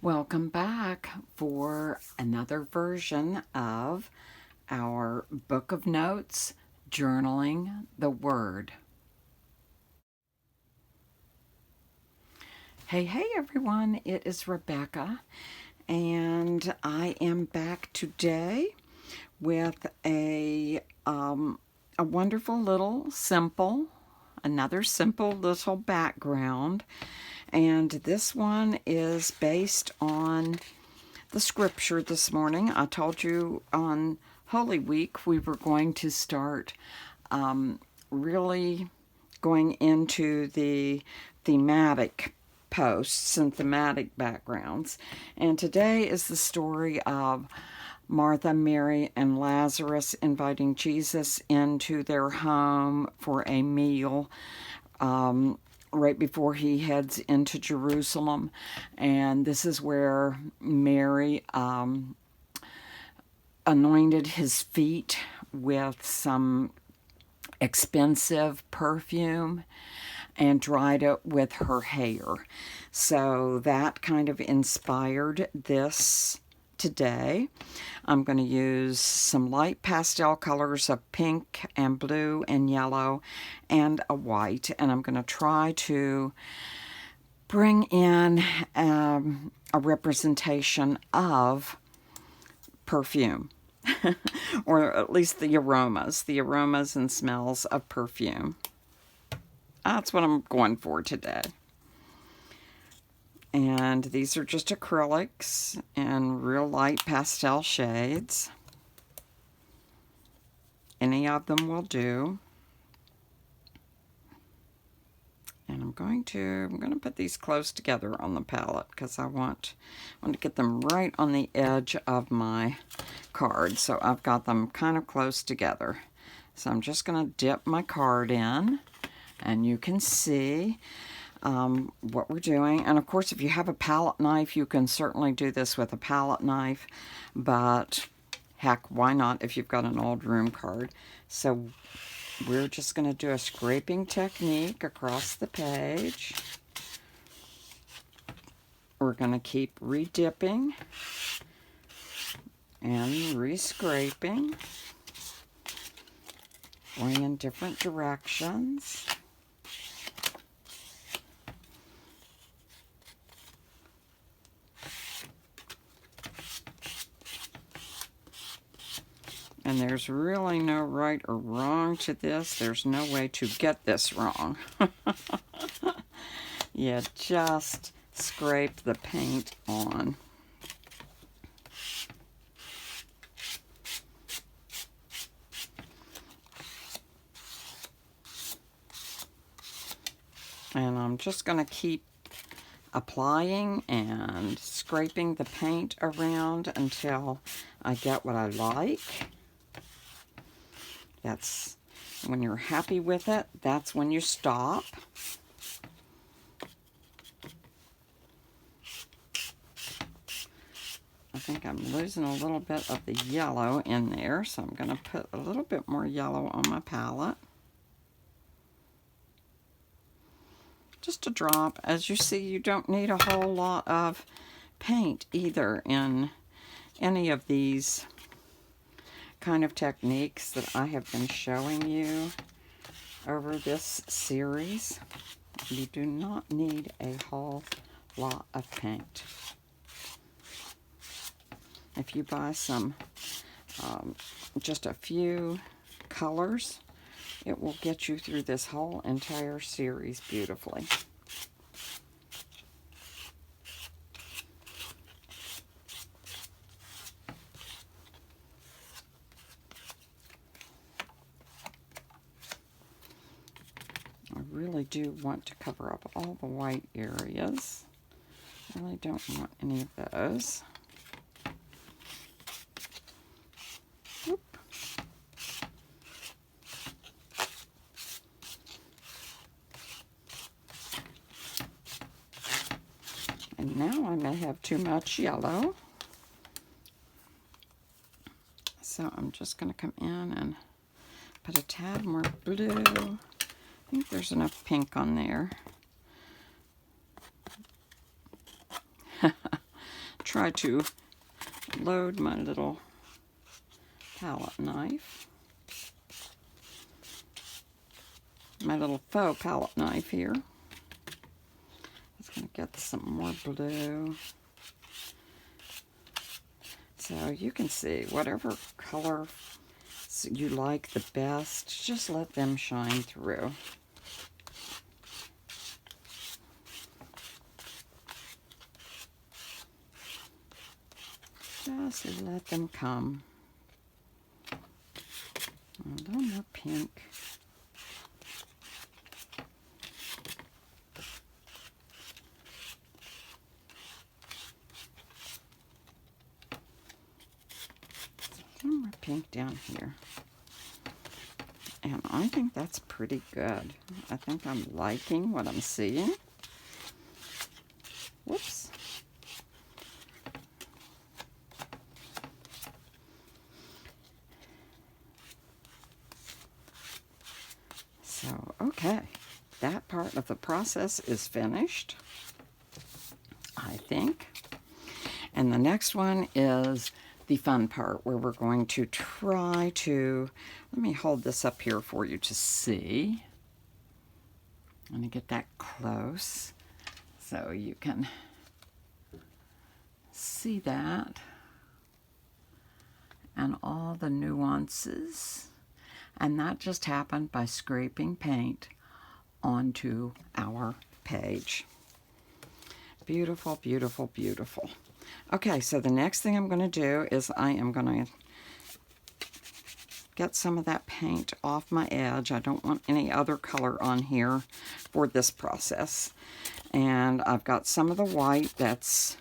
Welcome back for another version of our Book of Notes, Journaling the Word. Hey everyone, it is Rebecca, and I am back today with a wonderful little another simple little background. And this one is based on the scripture this morning. I told you on Holy Week we were going to start really going into the thematic posts and thematic backgrounds. And today is the story of Martha, Mary, and Lazarus inviting Jesus into their home for a meal. Right before he heads into Jerusalem. And this is where Mary anointed his feet with some expensive perfume and dried it with her hair. So that kind of inspired this today. I'm going to use some light pastel colors of pink and blue and yellow and a white, and I'm going to try to bring in a representation of perfume or at least the aromas and smells of perfume. That's what I'm going for today. And these are just acrylics in real light pastel shades. Any of them will do. And I'm going to put these close together on the palette because I want to get them right on the edge of my card. So I've got them kind of close together. So I'm just going to dip my card in, and you can see what we're doing. And of course, if you have a palette knife, you can certainly do this with a palette knife, but heck, why not if you've got an old room card? So we're just going to do a scraping technique across the page. We're going to keep re-dipping and re-scraping, going in different directions. And there's really no right or wrong to this. There's no way to get this wrong. You just scrape the paint on. And I'm just going to keep applying and scraping the paint around until I get what I like. That's when you're happy with it, that's when you stop. I think I'm losing a little bit of the yellow in there, so I'm going to put a little bit more yellow on my palette. Just a drop. As you see, you don't need a whole lot of paint either in any of these kind of techniques that I have been showing you over this series. You do not need a whole lot of paint. If you buy some, just a few colors, it will get you through this whole entire series beautifully. I really do want to cover up all the white areas. I really don't want any of those. Oop. And now I may have too much yellow. So I'm just going to come in and put a tad more blue. I think there's enough pink on there. try to load my little palette knife. My little faux palette knife here. Just going to get some more blue. So you can see whatever color you like the best, just let them shine through. Just let them come. A little more pink. A little more pink down here. And I think that's pretty good. I think I'm liking what I'm seeing. Whoops. So, okay, that part of the process is finished, I think. And the next one is the fun part where we're going to try to, let me hold this up here for you to see. I'm going to get that close so you can see that and all the nuances. And that just happened by scraping paint onto our page. Beautiful, beautiful, beautiful. Okay, so the next thing I'm going to do is I am going to get some of that paint off my edge. I don't want any other color on here for this process. And I've got some of the white that's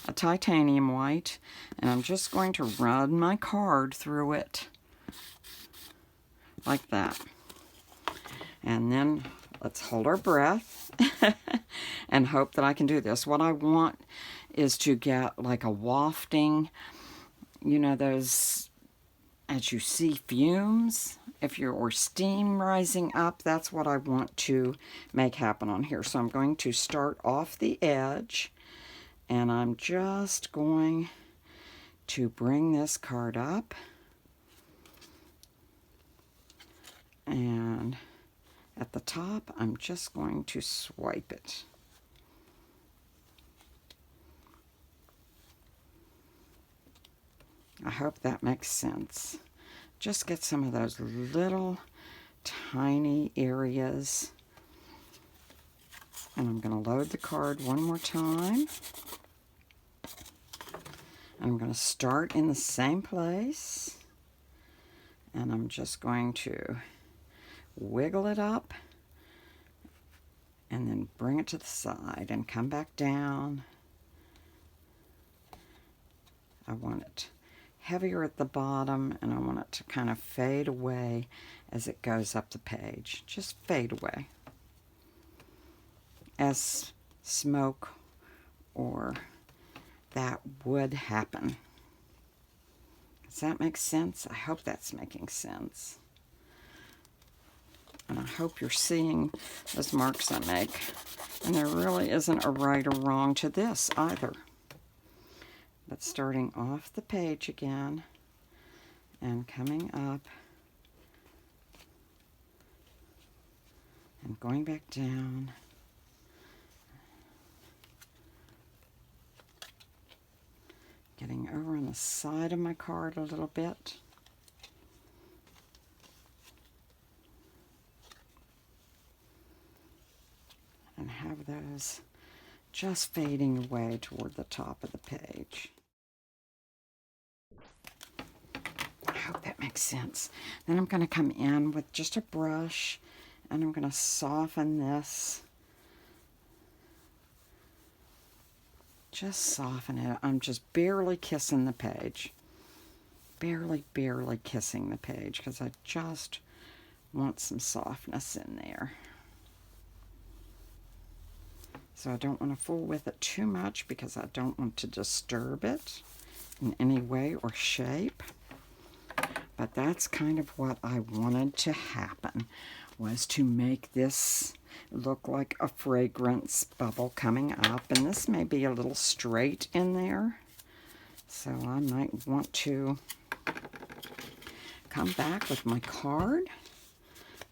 a titanium white, and I'm just going to run my card through it. Like that. And then let's hold our breath and hope that I can do this. What I want is to get like a wafting, you know, those, as you see, fumes, or steam rising up, that's what I want to make happen on here. So I'm going to start off the edge, and I'm just going to bring this card up. And at the top, I'm just going to swipe it. I hope that makes sense. Just get some of those little tiny areas. And I'm going to load the card one more time. And I'm going to start in the same place. And I'm just going to wiggle it up and then bring it to the side and come back down. I want it heavier at the bottom, and I want it to kind of fade away as it goes up the page. Just fade away as smoke or that would happen. Does that make sense? I hope that's making sense. And I hope you're seeing those marks I make. And there really isn't a right or wrong to this either. But starting off the page again and coming up and going back down. Getting over on the side of my card a little bit. And have those just fading away toward the top of the page. I hope that makes sense. Then I'm going to come in with just a brush, and I'm going to soften this. Just soften it. I'm just barely kissing the page. Barely kissing the page, because I just want some softness in there. So I don't want to fool with it too much because I don't want to disturb it in any way or shape. But that's kind of what I wanted to happen, was to make this look like a fragrance bubble coming up. And this may be a little straight in there. So I might want to come back with my card,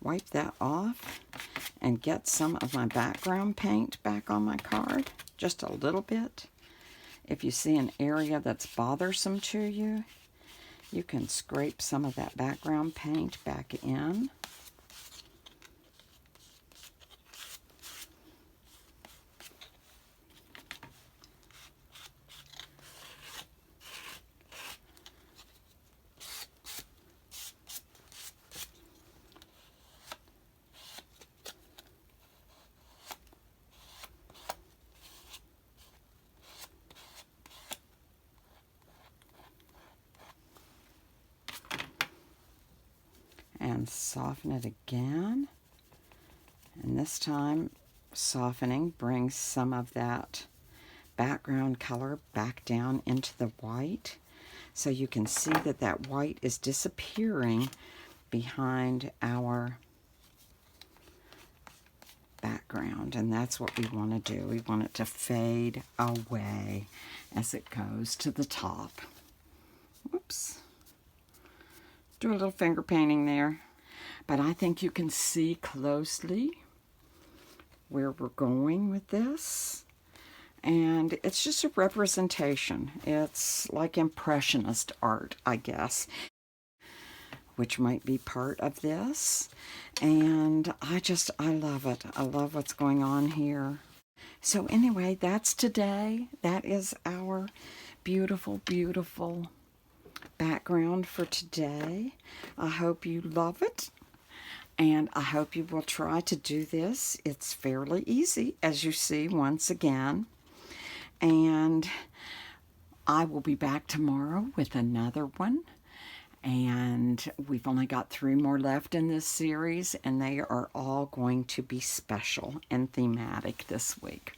wipe that off, and get some of my background paint back on my card, just a little bit. If you see an area that's bothersome to you, you can scrape some of that background paint back in. And soften it again. And this time, softening brings some of that background color back down into the white. So you can see that that white is disappearing behind our background. And that's what we want to do. We want it to fade away as it goes to the top. Whoops. Do a little finger painting there. But I think you can see closely where we're going with this. And it's just a representation. It's like Impressionist art, I guess, which might be part of this. And I love it. I love what's going on here. So anyway, that's today. That is our beautiful, beautiful background for today. I hope you love it. And I hope you will try to do this. It's fairly easy, as you see once again. And I will be back tomorrow with another one. And we've only got 3 more left in this series, and they are all going to be special and thematic this week.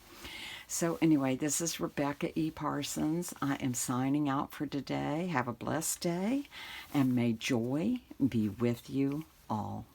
So anyway, this is Rebecca E. Parsons. I am signing out for today. Have a blessed day, and may joy be with you all.